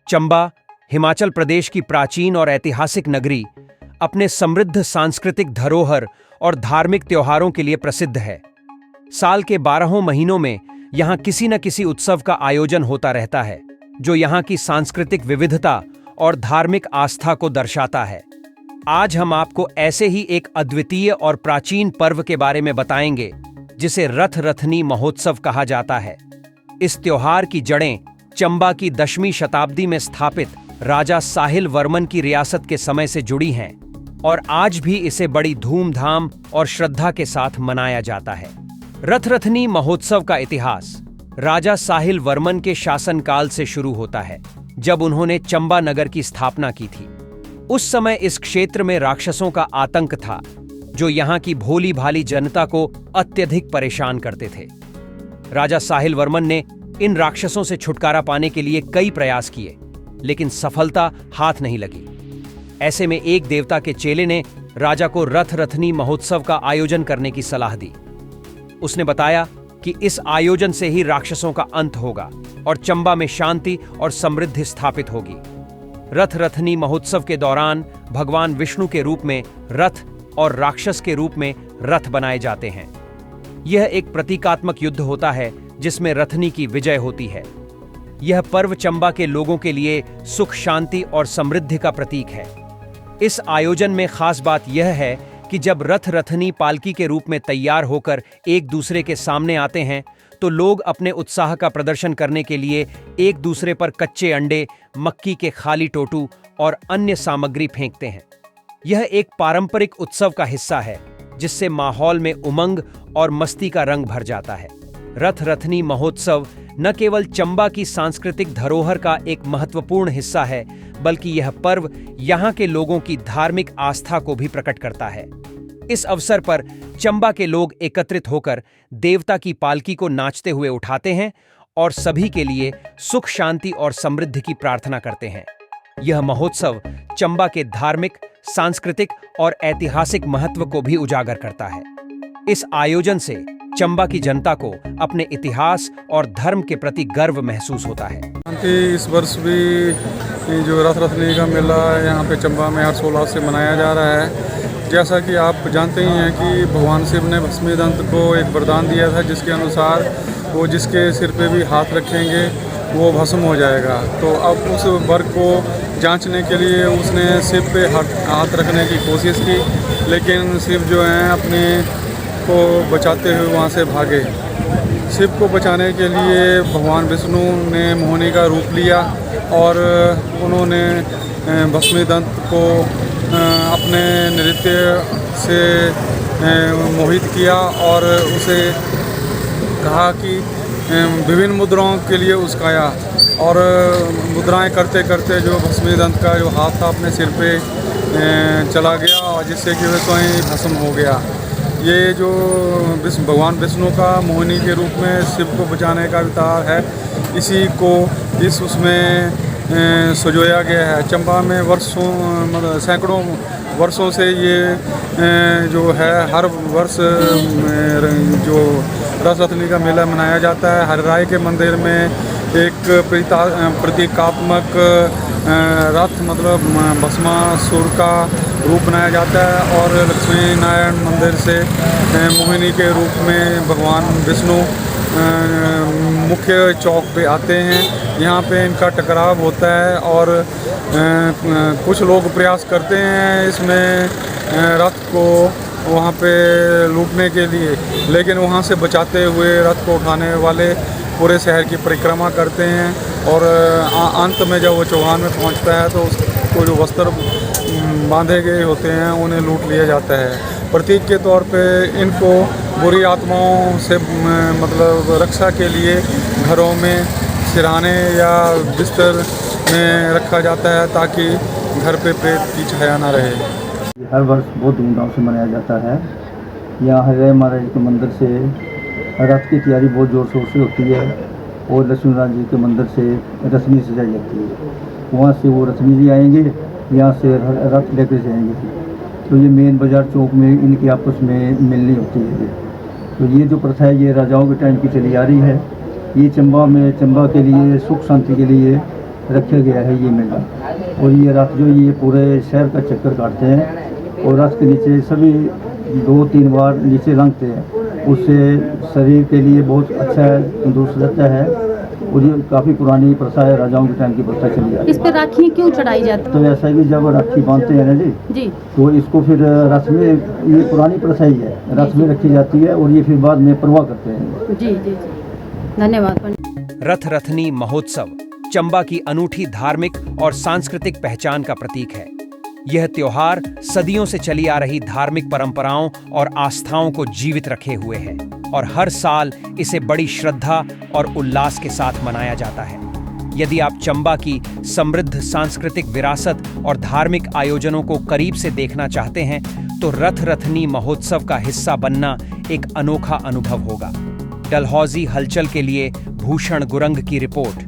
चंबा, हिमाचल प्रदेश की प्राचीन और ऐतिहासिक नगरी, अपने समृद्ध सांस्कृतिक धरोहर और धार्मिक त्योहारों के लिए प्रसिद्ध है। साल के 12 महीनों में यहाँ किसी न किसी उत्सव का आयोजन होता रहता है, जो यहाँ की सांस्कृतिक विविधता और धार्मिक आस्था को दर्शाता है। आज हम आपको ऐसे ही एक अद्वितीय और प्राचीन पर्व के बारे में बताएंगे, जिसे रथ रथनी महोत्सव कहा जाता है। इस त्योहार की जड़ें चंबा की 10वीं शताब्दी में स्थापित राजा साहिल वर्मन की रियासत के समय से जुड़ी हैं और आज भी इसे बड़ी धूमधाम और श्रद्धा के साथ मनाया जाता है। रथ रथनी महोत्सव का इतिहास राजा साहिल वर्मन के शासनकाल से शुरू होता है, जब उन्होंने चंबा नगर की स्थापना की थी। उस समय इस क्षेत्र में राक्षसों का आतंक था, जो यहाँ की भोली भाली जनता को अत्यधिक परेशान करते थे। राजा साहिल वर्मन ने इन राक्षसों से छुटकारा पाने के लिए कई प्रयास किए, लेकिन सफलता हाथ नहीं लगी। ऐसे में एक देवता के चेले ने राजा को रथ रथनी महोत्सव का आयोजन करने की सलाह दी। उसने बताया कि इस आयोजन से ही राक्षसों का अंत होगा और चंबा में शांति और समृद्धि स्थापित होगी। रथ रथनी महोत्सव के दौरान भगवान विष्णु के रूप में रथ और राक्षस के रूप में रथ बनाए जाते हैं। यह एक प्रतीकात्मक युद्ध होता है, जिसमें रथनी की विजय होती है। यह पर्व चंबा के लोगों के लिए सुख, शांति और समृद्धि का प्रतीक है। इस आयोजन में खास बात यह है कि जब रथ रथनी पालकी के रूप में तैयार होकर एक दूसरे के सामने आते हैं, तो लोग अपने उत्साह का प्रदर्शन करने के लिए एक दूसरे पर कच्चे अंडे, मक्की के खाली टोटू और अन्य सामग्री फेंकते हैं। यह एक पारंपरिक उत्सव का हिस्सा है, जिससे माहौल में उमंग और मस्ती का रंग भर जाता है। रथ रथनी महोत्सव न केवल चंबा की सांस्कृतिक धरोहर का एक महत्वपूर्ण हिस्सा है, बल्कि यह पर्व यहाँ के लोगों की धार्मिक आस्था को भी प्रकट करता है। इस अवसर पर चंबा के लोग एकत्रित होकर देवता की पालकी को नाचते हुए उठाते हैं और सभी के लिए सुख, शांति और समृद्धि की प्रार्थना करते हैं। यह महोत्सव चंबा के धार्मिक, सांस्कृतिक और ऐतिहासिक महत्व को भी उजागर करता है। इस आयोजन से चंबा की जनता को अपने इतिहास और धर्म के प्रति गर्व महसूस होता है। इस वर्ष भी जो रथ रथनी का मेला यहाँ पे चंबा में हर्षोल्लास से मनाया जा रहा है। जैसा कि आप जानते ही हैं कि भगवान शिव ने भस्मीदंत को एक वरदान दिया था, जिसके अनुसार वो जिसके सिर पे भी हाथ रखेंगे वो भस्म हो जाएगा। तो अब उस वर को जांचने के लिए उसने शिव पे हाथ रखने की कोशिश की, लेकिन शिव जो हैं अपने को बचाते हुए वहाँ से भागे। शिव को बचाने के लिए भगवान विष्णु ने मोहिनी का रूप लिया और उन्होंने भस्मीदंत को अपने नृत्य से मोहित किया और उसे कहा कि विभिन्न मुद्राओं के लिए उसकाया, और मुद्राएं करते करते जो भस्मीदंत का जो हाथ था अपने सिर पे चला गया, और जिससे कि वह स्वयं भस्म हो गया। ये जो भगवान विष्णु का मोहिनी के रूप में शिव को बचाने का अवतार है, इसी को इस उसमें सजोया गया है। चंबा में वर्षों मतलब सैकड़ों वर्षों से ये जो है हर वर्ष जो रथ रथनी का मेला मनाया जाता है। हर राय के मंदिर में एक प्रतीकात्मक रथ मतलब भस्मासुर का रूप बनाया जाता है, और लक्ष्मी नारायण मंदिर से मोहिनी के रूप में भगवान विष्णु मुख्य चौक पे आते हैं। यहाँ पे इनका टकराव होता है और कुछ लोग प्रयास करते हैं इसमें रथ को वहाँ पे लूटने के लिए, लेकिन वहाँ से बचाते हुए रथ को उठाने वाले पूरे शहर की परिक्रमा करते हैं, और अंत में जब वो चौहान में पहुँचता है तो उसको जो वस्त्र बांधे गए होते हैं उन्हें लूट लिया जाता है। प्रतीक के तौर पे इनको बुरी आत्माओं से मतलब रक्षा के लिए घरों में सिरहाने या बिस्तर में रखा जाता है, ताकि घर पे प्रेत की छाया ना रहे। हर वर्ष बहुत धूमधाम से मनाया जाता है। यहाँ हरे महाराज के मंदिर से रथ की तैयारी बहुत ज़ोर शोर से होती है, और लक्ष्मी नारायण जी के मंदिर से रथनी सजाई जाती है। वहाँ से वो रथनी जी आएंगे, यहाँ से रथ लेकर जाएंगे। तो ये मेन बाज़ार चौक में इनकी आपस में मिलनी होती है। तो ये जो प्रथा है ये राजाओं के टाइम की चली आ रही है। ये चंबा के लिए सुख शांति के लिए रखा गया है ये मेला। और ये रथ जो ये पूरे शहर का चक्कर काटते हैं और रथ के नीचे सभी 2-3 बार नीचे लंघते हैं, उससे शरीर के लिए बहुत अच्छा है, तंदुरुस्त रहता है। और ये काफ़ी पुरानी प्रथा है, राजाओं के टाइम की प्रथा चली आ रही इस पे राखी क्यों चढ़ाई जाती है। तो ऐसा है कि जब राखी बांधते हैं ना जी, जी तो इसको फिर रथ में, ये पुरानी प्रथा ही है, रथ में रखी जाती है और ये फिर बाद में प्रवाह करते हैं। जी जी जी धन्यवाद पंडित। रथ रथनी महोत्सव चंबा की अनूठी धार्मिक और सांस्कृतिक पहचान का प्रतीक है। यह त्योहार सदियों से चली आ रही धार्मिक परंपराओं और आस्थाओं को जीवित रखे हुए है और हर साल इसे बड़ी श्रद्धा और उल्लास के साथ मनाया जाता है। यदि आप चंबा की समृद्ध सांस्कृतिक विरासत और धार्मिक आयोजनों को करीब से देखना चाहते हैं तो रथ रथनी महोत्सव का हिस्सा बनना एक अनोखा अनुभव होगा। डलहौजी हलचल के लिए भूषण गुरंग की रिपोर्ट।